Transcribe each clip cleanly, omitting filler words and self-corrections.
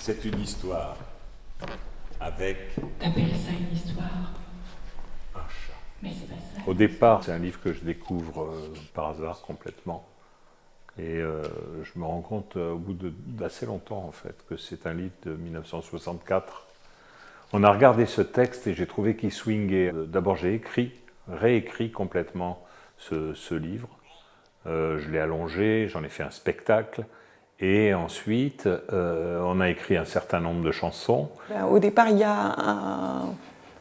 C'est une histoire avec T'appelles ça une histoire? un chat. Mais c'est pas ça. Au départ, c'est un livre que je découvre par hasard complètement. Et je me rends compte au bout d'assez longtemps en fait que c'est un livre de 1964. On a regardé ce texte et j'ai trouvé qu'il swingait. D'abord j'ai réécrit complètement ce livre. Je l'ai allongé, j'en ai fait un spectacle. Et ensuite, on a écrit un certain nombre de chansons. Au départ, il y a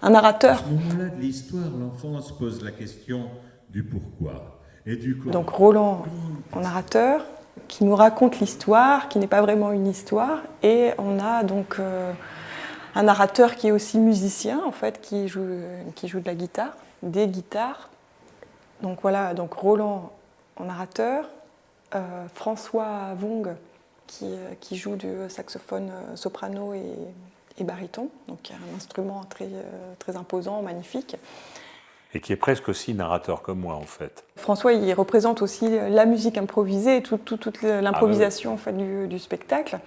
un narrateur. À ce moment-là de l'histoire, l'enfant se pose la question du pourquoi et du comment. Donc Roland, en narrateur, qui nous raconte l'histoire, qui n'est pas vraiment une histoire. Et on a donc un narrateur qui est aussi musicien, en fait, qui joue de la guitare, des guitares. Donc voilà, donc Roland en narrateur, François Vong qui joue du saxophone soprano et baryton, donc un instrument très imposant, magnifique. Et qui est presque aussi narrateur comme moi en fait. François, il représente aussi la musique improvisée, toute l'improvisation en fait, du spectacle.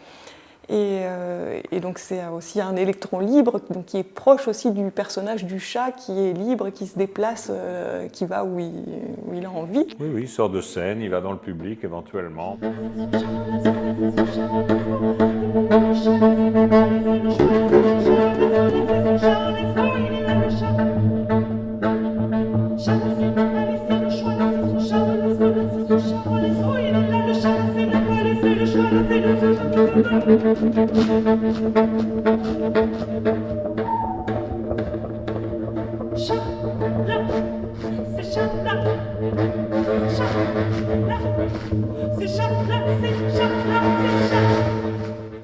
Et donc c'est aussi un électron libre, donc qui est proche aussi du personnage du chat, qui est libre, qui se déplace, qui va où il a envie. Oui, il sort de scène, il va dans le public éventuellement.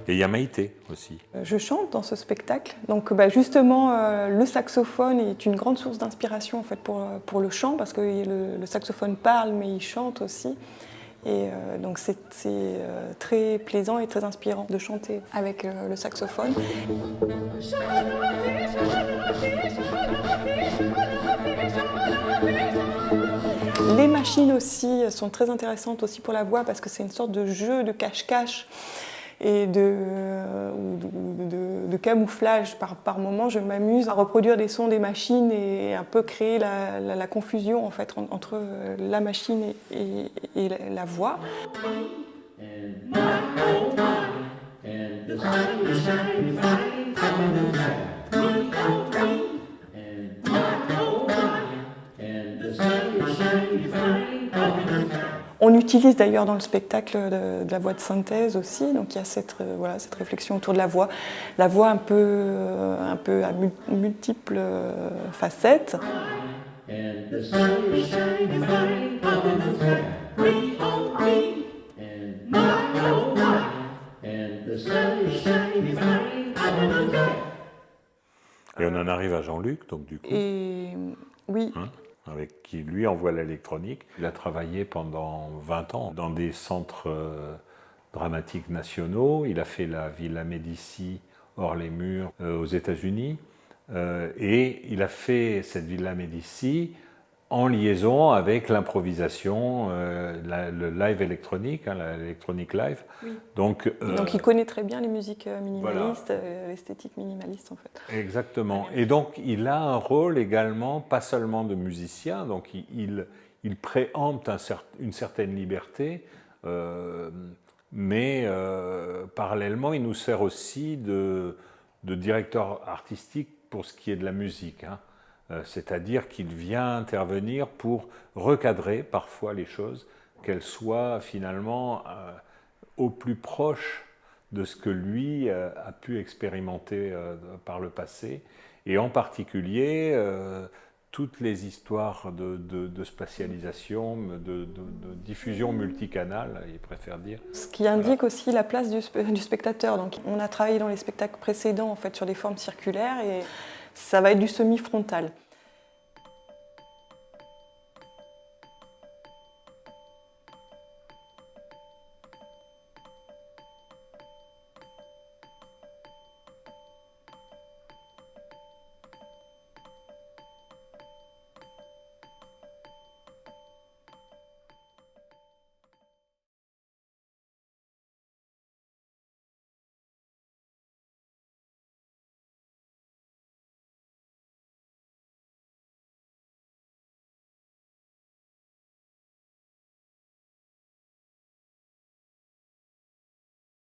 Et il y a Maïté aussi. Je chante dans ce spectacle, donc justement le saxophone est une grande source d'inspiration en fait, pour le chant, parce que le saxophone parle mais il chante aussi. Et donc c'est très plaisant et très inspirant de chanter avec le saxophone. Les machines aussi sont très intéressantes aussi pour la voix, parce que c'est une sorte de jeu de cache-cache et de camouflage. Par moment, je m'amuse à reproduire des sons des machines et un peu créer la confusion en fait, entre la machine et la voix. On utilise d'ailleurs dans le spectacle de la voix de synthèse aussi, donc il y a cette réflexion autour de la voix un peu à multiples facettes. Et on en arrive à Jean-Luc, donc du coup. Et oui. Avec qui lui envoie l'électronique. Il a travaillé pendant 20 ans dans des centres dramatiques nationaux. Il a fait la Villa Médicis hors les murs aux États-Unis. Et il a fait cette Villa Médicis en liaison avec l'improvisation, le live électronique, l'électronique live. Oui. Donc il connaît très bien les musiques minimalistes, voilà. L'esthétique minimaliste en fait. Exactement. Et donc il a un rôle également, pas seulement de musicien, donc il préempte une certaine liberté, mais parallèlement il nous sert aussi de directeur artistique pour ce qui est de la musique. C'est-à-dire qu'il vient intervenir pour recadrer parfois les choses, qu'elles soient finalement au plus proche de ce que lui a pu expérimenter par le passé, et en particulier toutes les histoires de spatialisation, de diffusion multicanale, il préfère dire. Ce qui indique aussi la place du spectateur. Donc, on a travaillé dans les spectacles précédents en fait, sur des formes circulaires, et ça va être du semi-frontal.